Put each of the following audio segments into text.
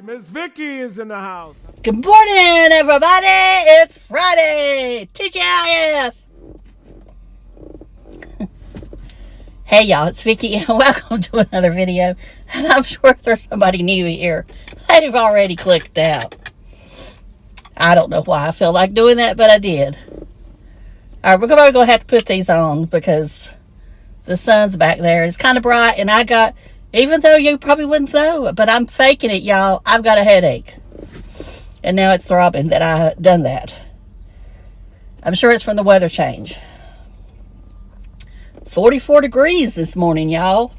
Miss Vicky is in the house. Good morning, everybody. It's Friday. TGIF. Hey, y'all. It's Vicky, and welcome to another video. And I'm sure if there's somebody new here, they've already clicked out. I don't know why I feel like doing that, but I did. All right, we're probably going to have to put these on because the sun's back there. It's kind of bright, and I got... Even though you probably wouldn't know, but I'm faking it, y'all. I've got a headache. And now it's throbbing that I done that. I'm sure it's from the weather change. 44 degrees this morning, y'all.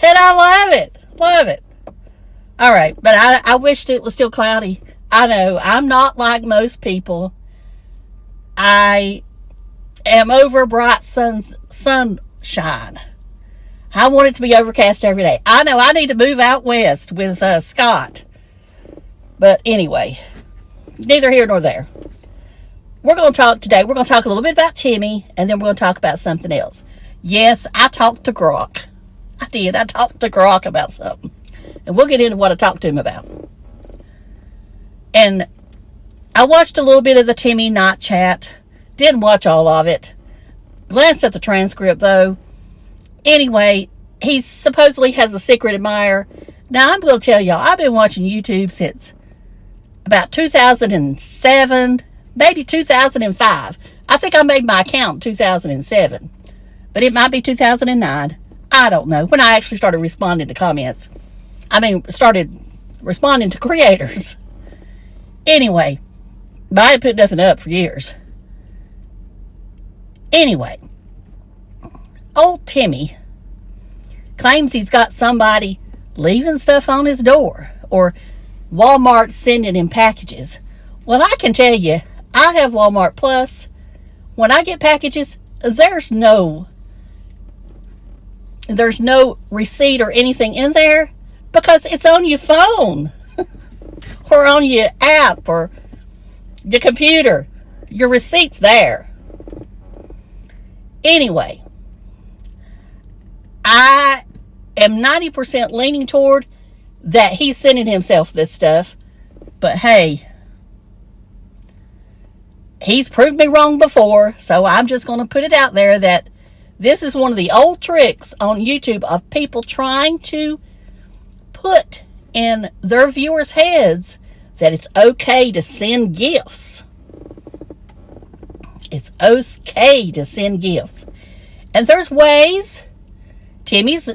And I love it. Love it. All right, but I wished it was still cloudy. I know, I'm not like most people. I am over bright sunshine. I want it to be overcast every day. I know I need to move out west with Scott. But anyway, neither here nor there. We're going to talk today. We're going to talk a little bit about Timmy, and then we're going to talk about something else. Yes, I talked to Grok. I did. I talked to Grok about something. And we'll get into what I talked to him about. And I watched a little bit of the Timmy night chat. Didn't watch all of it. Glanced at the transcript, though. Anyway, he supposedly has a secret admirer. Now, I'm going to tell y'all, I've been watching YouTube since about 2007, maybe 2005. I think I made my account in 2007, but it might be 2009. I don't know. When I actually started responding to comments. Started responding to creators. Anyway, but I had put nothing up for years. Anyway. Old Timmy claims he's got somebody leaving stuff on his door or Walmart sending him packages. Well, I can tell you, I have Walmart Plus. When I get packages, there's no receipt or anything in there because it's on your phone or on your app or your computer. Your receipt's there. Anyway. I am 90% leaning toward that he's sending himself this stuff. But hey, he's proved me wrong before. So I'm just going to put it out there that this is one of the old tricks on YouTube of people trying to put in their viewers' heads that it's okay to send gifts. It's okay to send gifts. And there's ways. Timmy's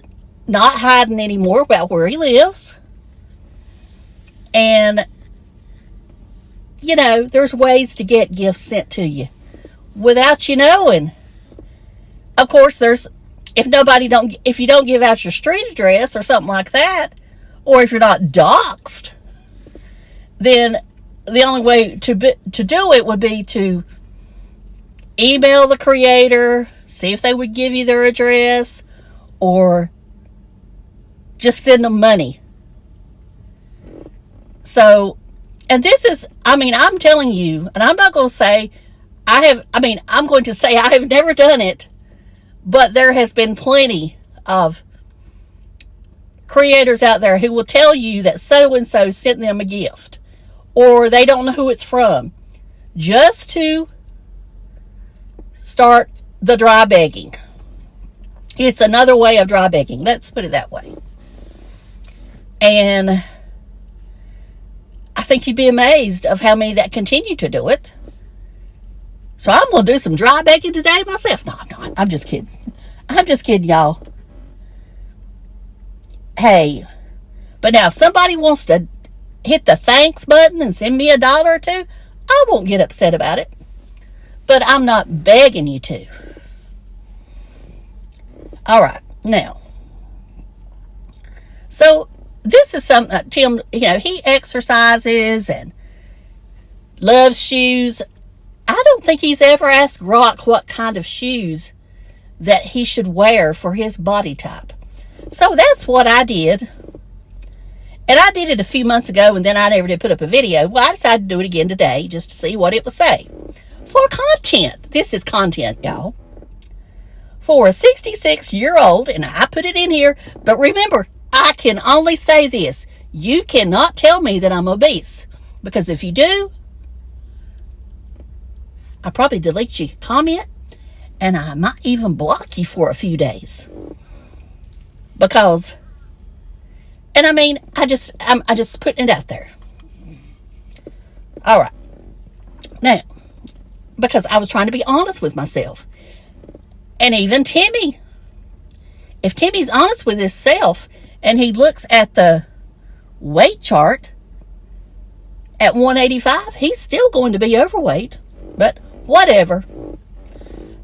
not hiding anymore about where he lives. And, you know, there's ways to get gifts sent to you without you knowing. Of course, if you don't give out your street address or something like that, or if you're not doxxed, then the only way to do it would be to email the creator, see if they would give you their address, or just send them money. So, and this is, I'm telling you, and I'm not going to say I'm going to say I have never done it, but there has been plenty of creators out there who will tell you that so-and-so sent them a gift, or they don't know who it's from, just to start the dry begging. It's another way of dry begging. Let's put it that way. And I think you'd be amazed of how many that continue to do it. So I'm going to do some dry begging today myself. No, I'm not. I'm just kidding. I'm just kidding, y'all. Hey, but now if somebody wants to hit the thanks button and send me $1 or $2, I won't get upset about it. But I'm not begging you to. All right, now, so this is something that Tim, he exercises and loves shoes. I don't think he's ever asked Grok what kind of shoes that he should wear for his body type. So that's what I did. And I did it a few months ago, and then I never did put up a video. Well, I decided to do it again today just to see what it would say. For content. This is content, y'all. For a 66-year-old, and I put it in here, but remember, I can only say this. You cannot tell me that I'm obese. Because if you do, I'll probably delete your comment. And I might even block you for a few days. Because, and I mean, I'm just putting it out there. All right. Now, because I was trying to be honest with myself. And even Timmy. If Timmy's honest with himself and he looks at the weight chart at 185, he's still going to be overweight. But whatever.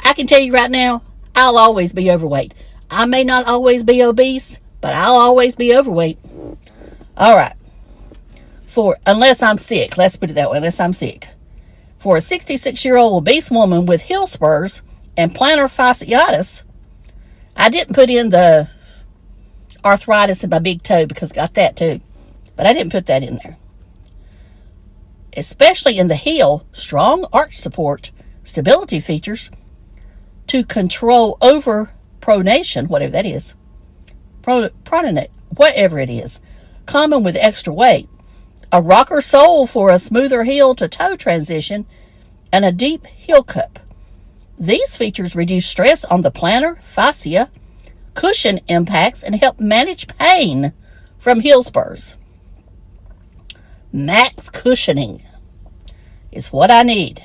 I can tell you right now, I'll always be overweight. I may not always be obese, but I'll always be overweight. All right. Unless I'm sick. Let's put it that way. Unless I'm sick. For a 66-year-old obese woman with heel spurs and plantar fasciitis, I didn't put in the arthritis in my big toe because I got that too. But I didn't put that in there. Especially in the heel, strong arch support, stability features to control over pronation, whatever that is. Pronate, whatever it is. Common with extra weight. A rocker sole for a smoother heel to toe transition, and a deep heel cup. These features reduce stress on the plantar fascia, cushion impacts, and help manage pain from heel spurs. Max cushioning is what I need.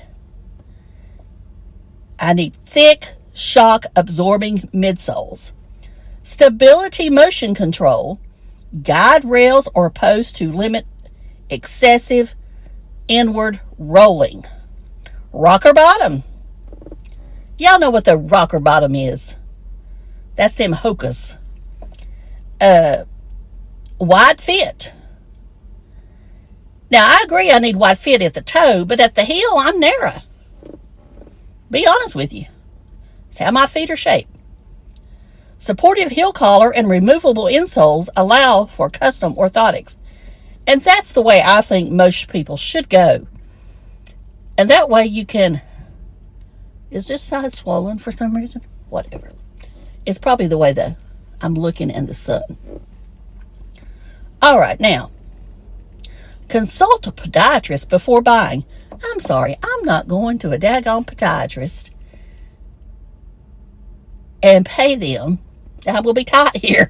I need thick, shock-absorbing midsoles. Stability motion control, guide rails or posts to limit excessive inward rolling. Rocker bottom. Y'all know what the rocker bottom is. That's them Hokas. Wide fit. Now, I agree I need wide fit at the toe, but at the heel, I'm narrow. Be honest with you. That's how my feet are shaped. Supportive heel collar and removable insoles allow for custom orthotics. And that's the way I think most people should go. And that way you can... Is this side swollen for some reason? Whatever. It's probably the way that I'm looking in the sun. All right, now. Consult a podiatrist before buying. I'm sorry, I'm not going to a daggone podiatrist and pay them. I will be tight here.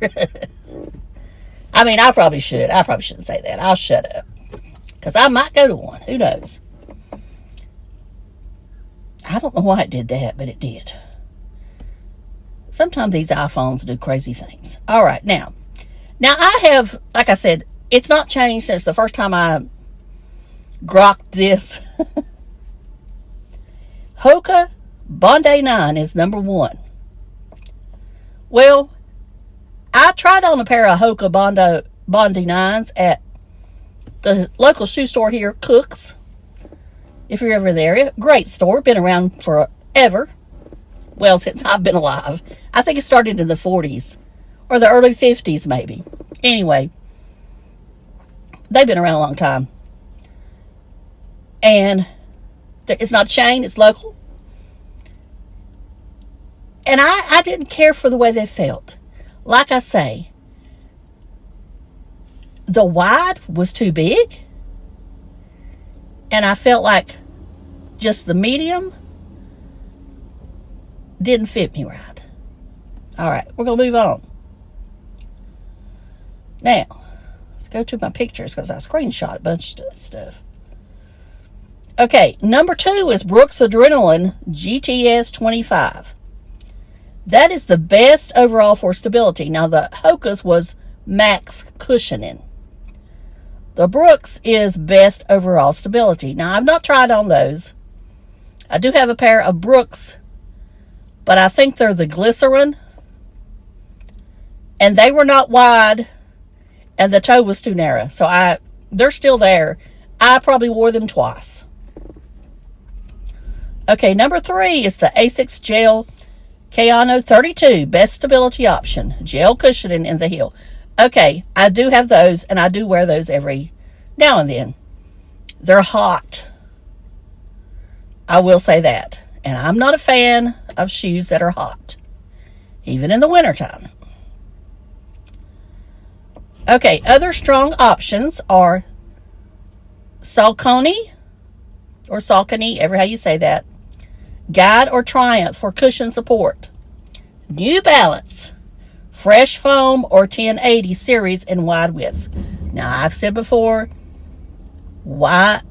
I mean, I probably should. I probably shouldn't say that. I'll shut up. Because I might go to one. Who knows? I don't know why it did that, but it did. Sometimes these iPhones do crazy things. All right, now I have, like I said, it's not changed since the first time I grokked this. Hoka Bondi 9 is number 1. Well, I tried on a pair of Hoka Bondi 9s at the local shoe store here, Cook's. If you're ever there, great store, been around forever. Well, since I've been alive. I think it started in the 40s or the early 50s maybe. Anyway, they've been around a long time. And it's not a chain, it's local. And I didn't care for the way they felt. Like I say, the wide was too big. And I felt like just the medium didn't fit me right. All right, we're going to move on. Now, let's go to my pictures because I screenshot a bunch of stuff. Okay, number 2 is Brooks Adrenaline GTS 25. That is the best overall for stability. Now, the Hoka's was max cushioning. The Brooks is best overall stability. Now, I've not tried on those. I do have a pair of Brooks, but I think they're the glycerin. And they were not wide, and the toe was too narrow. So they're still there. I probably wore them twice. Okay, number 3 is the Asics Gel Kayano 32, best stability option. Gel cushioning in the heel. Okay, I do have those, and I do wear those every now and then. They're hot. I will say that. And I'm not a fan of shoes that are hot, even in the wintertime. Okay, other strong options are Saucony, or Saucony, ever how you say that, Guide or Triumph for cushion support, New Balance, Fresh Foam or 1080 series in wide widths. Now, I've said before, New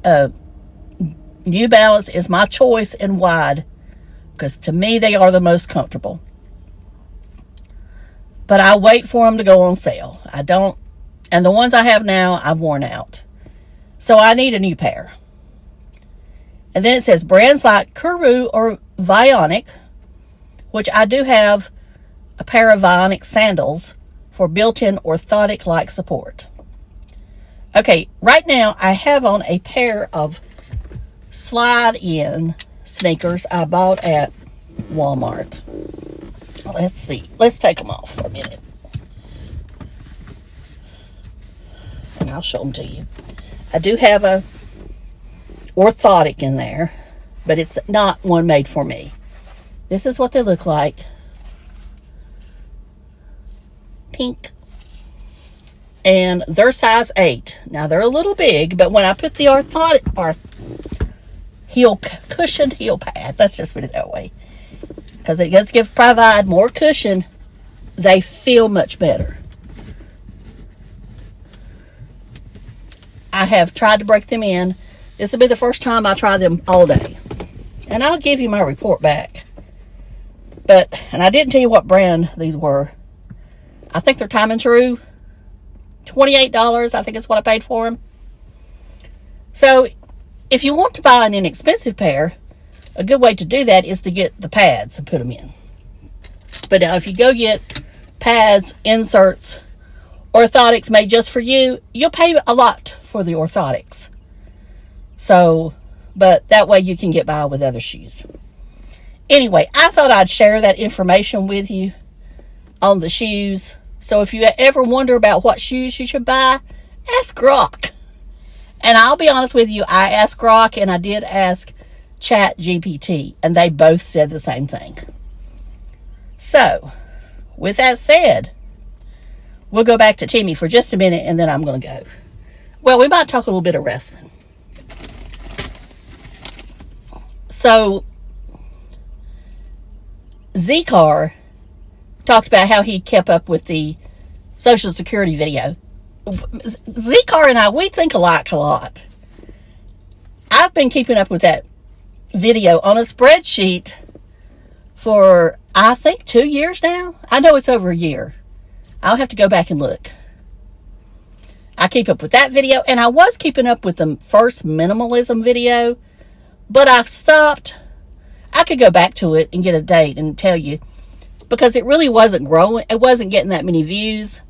Balance is my choice in wide, because to me, they are the most comfortable. But I wait for them to go on sale. I don't, and the ones I have now, I've worn out. So I need a new pair. And then it says brands like Kuru or Vionic, which I do have a pair of Vionic sandals for built-in orthotic-like support. Okay, right now I have on a pair of slide-in sneakers I bought at Walmart. Let's see. Let's take them off for a minute. And I'll show them to you. I do have a orthotic in there, but it's not one made for me. This is what they look like. Pink. And they're size 8. Now they're a little big, but when I put the orthotic cushioned heel pad, let's just put it that way, because it does provide more cushion, they feel much better. I have tried to break them in. This will be the first time I try them all day. And I'll give you my report back. And I didn't tell you what brand these were. I think they're Time and True. $28, I think is what I paid for them. So, if you want to buy an inexpensive pair, a good way to do that is to get the pads and put them in. But now, if you go get pads, inserts, orthotics made just for you, you'll pay a lot for the orthotics. So, but that way you can get by with other shoes. Anyway, I thought I'd share that information with you on the shoes. So if you ever wonder about what shoes you should buy, ask Grok. And I'll be honest with you, I asked Grok and I did ask Chat GPT, and they both said the same thing. So, with that said, we'll go back to Timmy for just a minute and then I'm going to go. Well, we might talk a little bit of wrestling. So, Z-Car talked about how he kept up with the Social Security video. Z-Car and I, we think alike a lot. I've been keeping up with that video on a spreadsheet for, I think, 2 years now. I know it's over a year. I'll have to go back and look. I keep up with that video, and I was keeping up with the first minimalism video, but I stopped. I could go back to it and get a date and tell you, because it really wasn't growing. It wasn't getting that many views.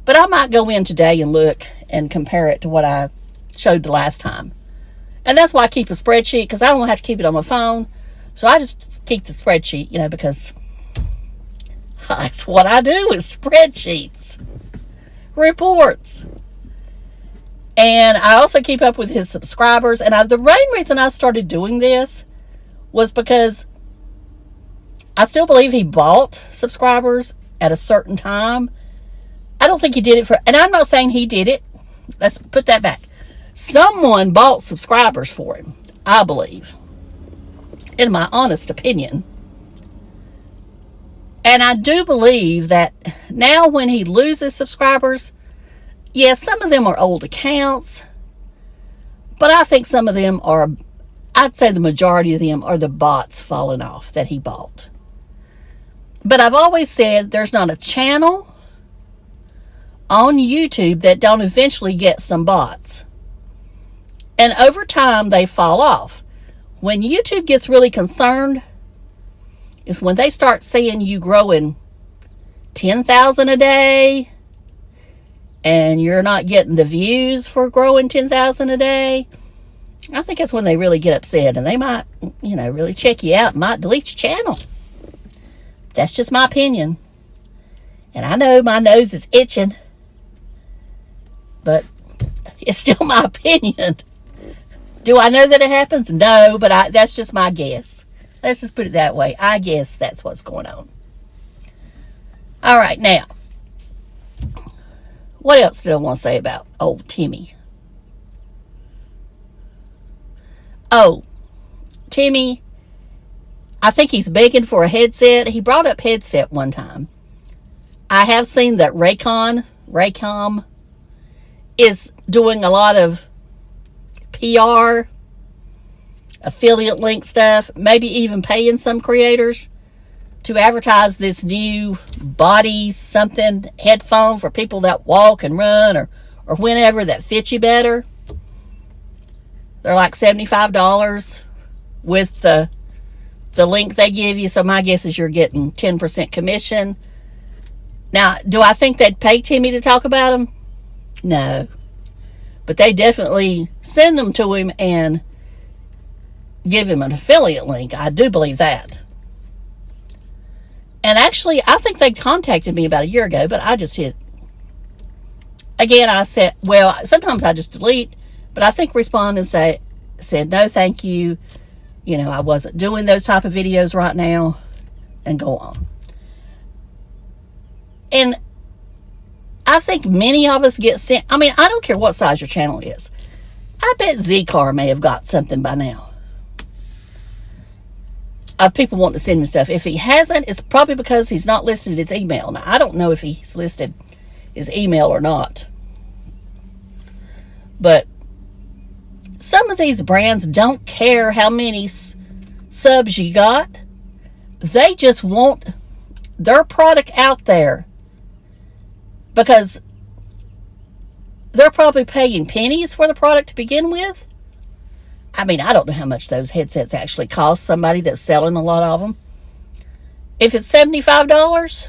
But I might go in today and look and compare it to what I showed the last time. And that's why I keep a spreadsheet, because I don't have to keep it on my phone. So I just keep the spreadsheet, because that's what I do is spreadsheets, reports. And I also keep up with his subscribers. And the main reason I started doing this was because I still believe he bought subscribers at a certain time. I don't think he did it for, and I'm not saying he did it. Let's put that back. Someone bought subscribers for him, I believe, in my honest opinion. And I do believe that now when he loses subscribers, yes, some of them are old accounts, but I think some of them are, I'd say the majority of them are the bots falling off that he bought. But I've always said there's not a channel on YouTube that don't eventually get some bots. And over time, they fall off. When YouTube gets really concerned is when they start seeing you growing 10,000 a day and you're not getting the views for growing 10,000 a day. I think that's when they really get upset, and they might, really check you out and might delete your channel. That's just my opinion. And I know my nose is itching, but it's still my opinion. Do I know that it happens? No, but that's just my guess. Let's just put it that way. I guess that's what's going on. All right, now, What else did I want to say about old Timmy? Oh, Timmy, I think he's begging for a headset. He brought up headset one time. I have seen that Raycom is doing a lot of PR, affiliate link stuff, maybe even paying some creators to advertise this new body something headphone for people that walk and run or whenever that fits you better. They're like $75 with the link they give you. So my guess is you're getting 10% commission. Now, do I think they'd pay Timmy to talk about them? No. But they definitely send them to him and give him an affiliate link. I do believe that. And actually, I think they contacted me about a year ago, but I just hit. Again, I said, well, sometimes I just delete, but I think respond and said, no, thank you. You know, I wasn't doing those type of videos right now, and go on. And I think many of us get sent. I mean, I don't care what size your channel is. I bet Z-Car may have got something by now of people wanting to send him stuff. If he hasn't, it's probably because he's not listed his email. Now, I don't know if he's listed his email or not. But some of these brands don't care how many subs you got. They just want their product out there because they're probably paying pennies for the product to begin with. I mean, I don't know how much those headsets actually cost somebody that's selling a lot of them. If it's $75,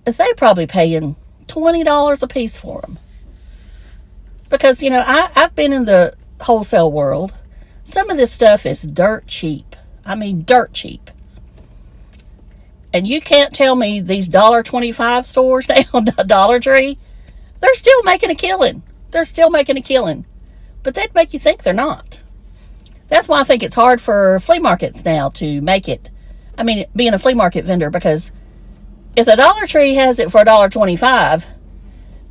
they're probably paying $20 a piece for them. Because, you know, I've been in the wholesale world. Some of this stuff is dirt cheap. I mean, dirt cheap. And you can't tell me these $1.25 stores down Dollar Tree, they're still making a killing. They're still making a killing. But that'd make you think they're not. That's why I think it's hard for flea markets now to make it. I mean, being a flea market vendor, because if the Dollar Tree has it for $1.25,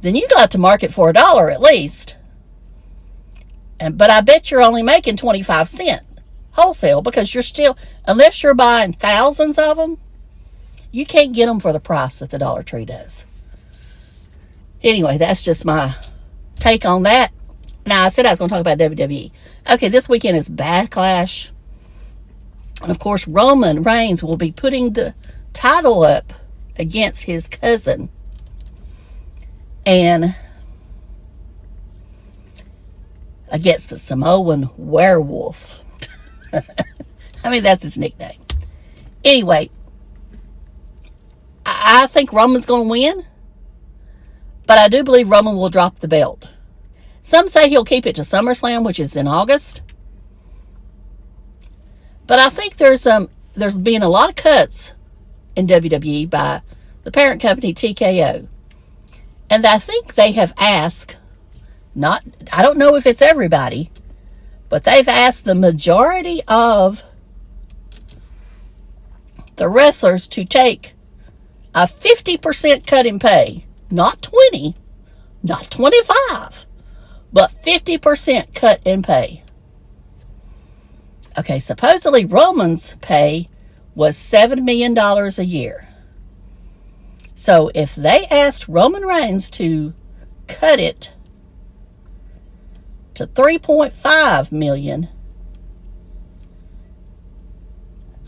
then you got to market for $1 at least. But I bet you're only making 25 cents wholesale, because you're still, unless you're buying thousands of them, you can't get them for the price that the Dollar Tree does. Anyway, that's just my take on that. Now, I said I was going to talk about WWE. Okay, this weekend is Backlash. And, of course, Roman Reigns will be putting the title up against his cousin. And against the Samoan werewolf. I mean, that's his nickname. Anyway, I think Roman's going to win. But I do believe Roman will drop the belt. Some say he'll keep it to SummerSlam, which is in August. But I think there's been a lot of cuts in WWE by the parent company TKO. And I think they have asked, I don't know if it's everybody, but they've asked the majority of the wrestlers to take a 50% cut in pay. Not 20, not 25. But 50% cut in pay. Okay, supposedly Roman's pay was $7 million a year. So if they asked Roman Reigns to cut it to $3.5 million,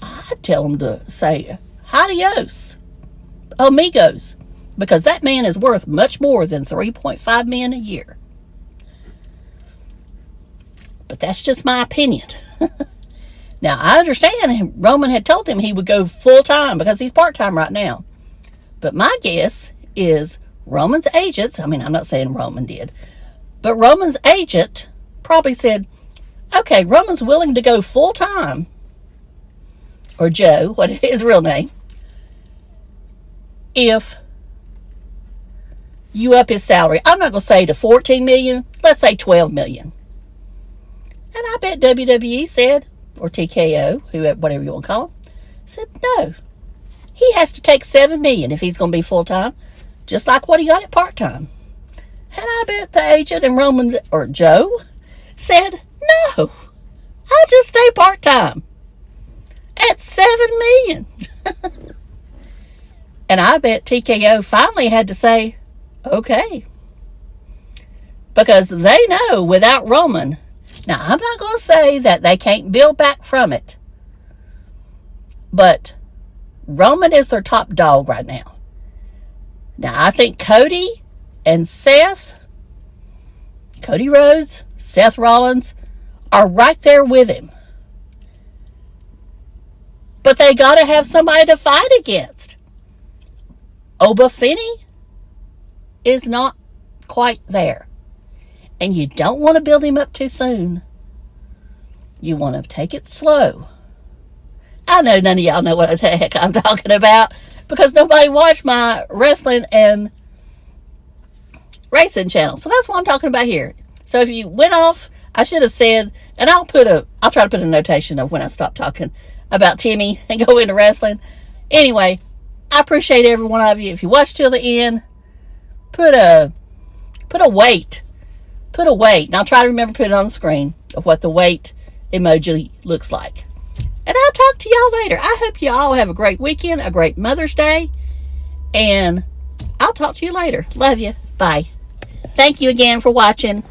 I'd tell them to say, adios, amigos, because that man is worth much more than $3.5 million a year. But that's just my opinion. Now, I understand Roman had told him he would go full-time because he's part-time right now. But my guess is Roman's agents, I mean, I'm not saying Roman did, but Roman's agent probably said, okay, Roman's willing to go full-time, or Joe, what is his real name, if you up his salary. I'm not going to say to $14 million, let's say $12 million. And I bet WWE said, or TKO, whatever you want to call him, said no. He has to take $7 million if he's going to be full time. just like what he got at part-time. And I bet the agent and Roman, or Joe, said, no, I'll just stay part-time at $7 million. And I bet TKO finally had to say, okay. Because they know without Roman, now I'm not going to say that they can't build back from it, but Roman is their top dog right now. Now I think Cody and Seth, Cody Rhodes, Seth Rollins, are right there with him. But they got to have somebody to fight against. Oba Finney is not quite there. And you don't want to build him up too soon. You want to take it slow. I know none of y'all know what the heck I'm talking about, because nobody watched my wrestling and racing channel. So that's what I'm talking about here. So if you went off, I should have said, and I'll try to put a notation of when I stop talking about Timmy and go into wrestling. Anyway, I appreciate every one of you. If you watch till the end, put a weight. Put a weight. And I'll try to remember to put it on the screen of what the weight emoji looks like. And I'll talk to y'all later. I hope you all have a great weekend, a great Mother's Day. And I'll talk to you later. Love you. Bye. Thank you again for watching.